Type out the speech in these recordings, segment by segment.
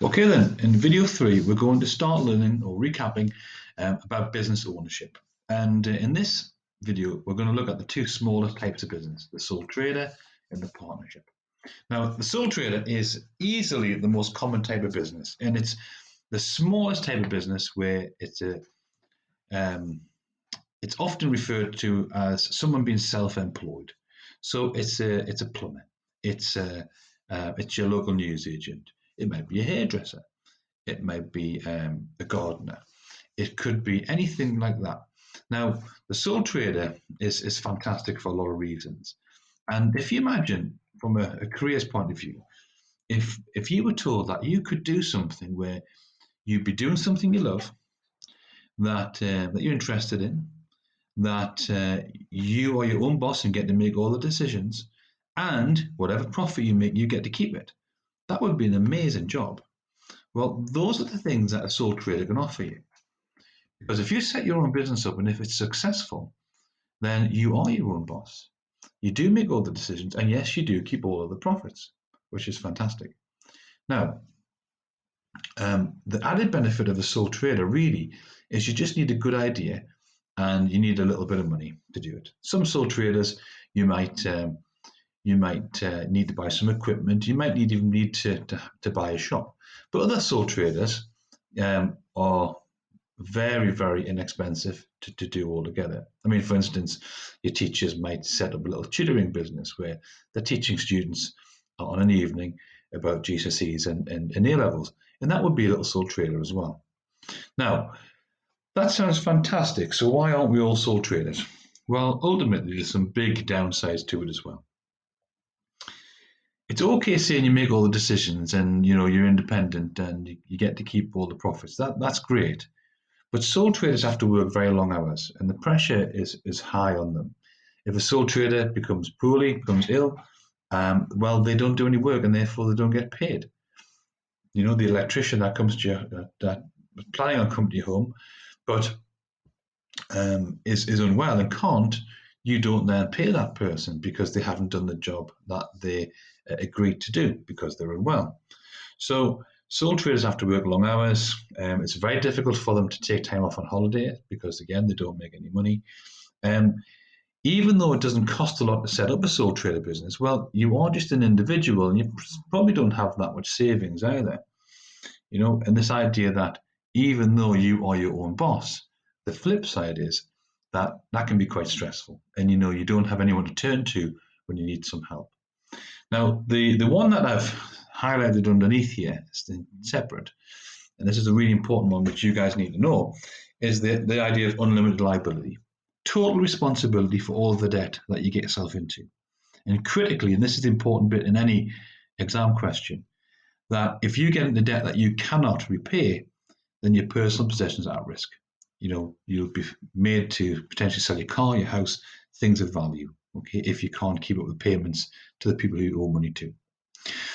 Okay, then, in video 3, we're going to start learning or recapping about business ownership. And in this video, we're going to look at the two smallest types of business, the sole trader and the partnership. Now, the sole trader is easily the most common type of business, and it's the smallest type of business where it's often referred to as someone being self-employed. So it's a plumber, it's your local news agent, it might be a hairdresser, it might be a gardener. It could be anything like that. Now, the sole trader is fantastic for a lot of reasons. And if you imagine from a careers point of view, if you were told that you could do something where you'd be doing something you love, that you're interested in, that you are your own boss and get to make all the decisions, and whatever profit you make, you get to keep it. That would be an amazing job. Well, those are the things that a sole trader can offer you. Because if you set your own business up and if it's successful, then you are your own boss. You do make all the decisions, and yes, you do keep all of the profits, which is fantastic. Now, the added benefit of a sole trader really is you just need a good idea and you need a little bit of money to do it. Some sole traders, you might need to buy some equipment. You might even need to buy a shop. But other sole traders are very, very inexpensive to do altogether. I mean, for instance, your teachers might set up a little tutoring business where they're teaching students on an evening about GCSEs and A levels, and that would be a little sole trader as well. Now, that sounds fantastic. So why aren't we all sole traders? Well, ultimately, there's some big downsides to it as well. It's okay saying you make all the decisions and you're independent and you get to keep all the profits. That's great. But sole traders have to work very long hours, and the pressure is high on them. If a sole trader becomes ill, well, they don't do any work, and therefore they don't get paid. The electrician that comes to you that was planning on coming to your home, but is unwell and can't, you don't then pay that person because they haven't done the job that they agreed to do because they're unwell. So sole traders have to work long hours. It's very difficult for them to take time off on holiday because, again, they don't make any money. Even though it doesn't cost a lot to set up a sole trader business, well, you are just an individual and you probably don't have that much savings either. And this idea that even though you are your own boss, the flip side is that can be quite stressful. And you don't have anyone to turn to when you need some help. Now, the one that I've highlighted underneath here, separate, and this is a really important one which you guys need to know, is the idea of unlimited liability. Total responsibility for all of the debt that you get yourself into. And critically, and this is the important bit in any exam question, that if you get into debt that you cannot repay, then your personal possessions are at risk. You'll be made to potentially sell your car, your house, things of value, okay, if you can't keep up with payments to the people who you owe money to.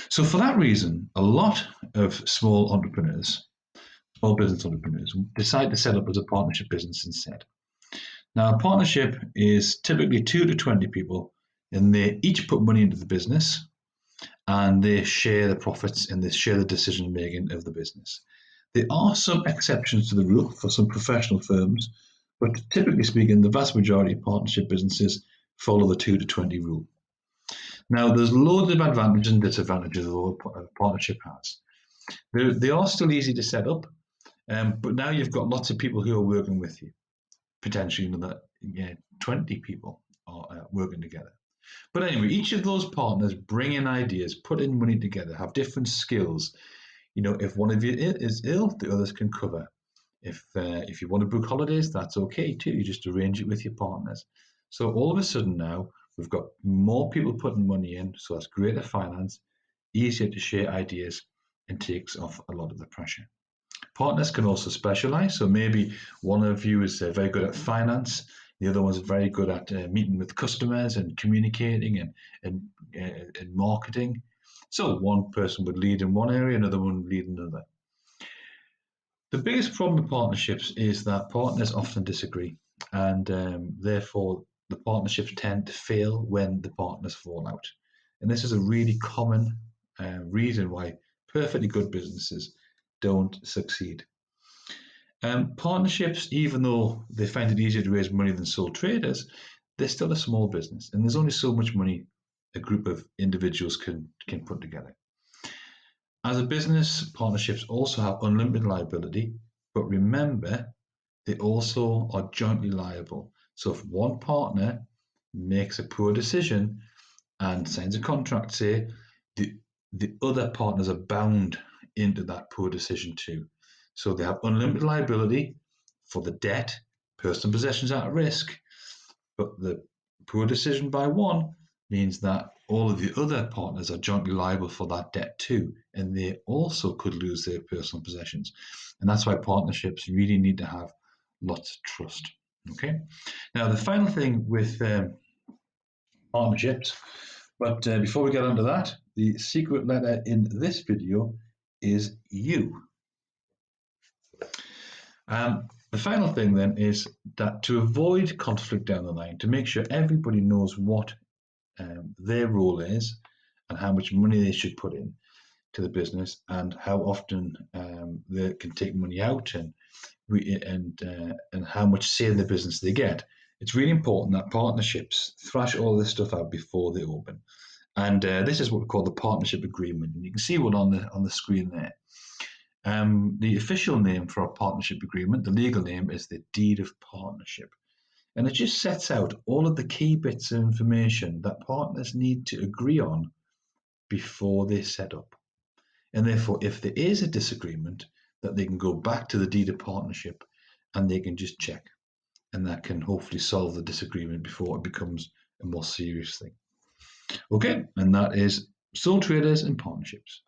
So for that reason, a lot of small business entrepreneurs, decide to set up as a partnership business instead. Now, a partnership is typically 2 to 20 people, and they each put money into the business, and they share the profits and they share the decision making of the business. There are some exceptions to the rule for some professional firms, but typically speaking, the vast majority of partnership businesses follow the 2 to 20 rule. Now, there's loads of advantages and disadvantages that a partnership has. They are still easy to set up, but now you've got lots of people who are working with you. Potentially another 20 people are working together. But anyway, each of those partners bring in ideas, put in money together, have different skills. If one of you is ill, the others can cover. If you want to book holidays, that's okay too. You just arrange it with your partners. So all of a sudden now, we've got more people putting money in, so that's greater finance, easier to share ideas, and takes off a lot of the pressure. Partners can also specialize. So maybe one of you is very good at finance, the other one's very good at meeting with customers and communicating and marketing. So one person would lead in one area, another one would lead in another. The biggest problem with partnerships is that partners often disagree, and therefore the partnerships tend to fail when the partners fall out. And this is a really common reason why perfectly good businesses don't succeed. Partnerships, even though they find it easier to raise money than sole traders, they're still a small business, and there's only so much money a group of individuals can put together. As a business, partnerships also have unlimited liability, but remember, they also are jointly liable. So if one partner makes a poor decision and signs a contract, say, the other partners are bound into that poor decision too. So they have unlimited liability for the debt, personal possessions at risk, but the poor decision by one means that all of the other partners are jointly liable for that debt too, and they also could lose their personal possessions. And that's why partnerships really need to have lots of trust. Okay. Now, the final thing with partnerships, but before we get onto that, the secret letter in this video is U. The final thing then is that to avoid conflict down the line, to make sure everybody knows what their role is and how much money they should put in to the business and how often they can take money out and how much say in the business they get. It's really important that partnerships thrash all this stuff out before they open. And this is what we call the partnership agreement. And you can see one on the screen there. The official name for a partnership agreement, the legal name, is the deed of partnership. And it just sets out all of the key bits of information that partners need to agree on before they set up. And therefore, if there is a disagreement, that they can go back to the deed of partnership and they can just check. And that can hopefully solve the disagreement before it becomes a more serious thing. Okay, and that is sole traders and partnerships.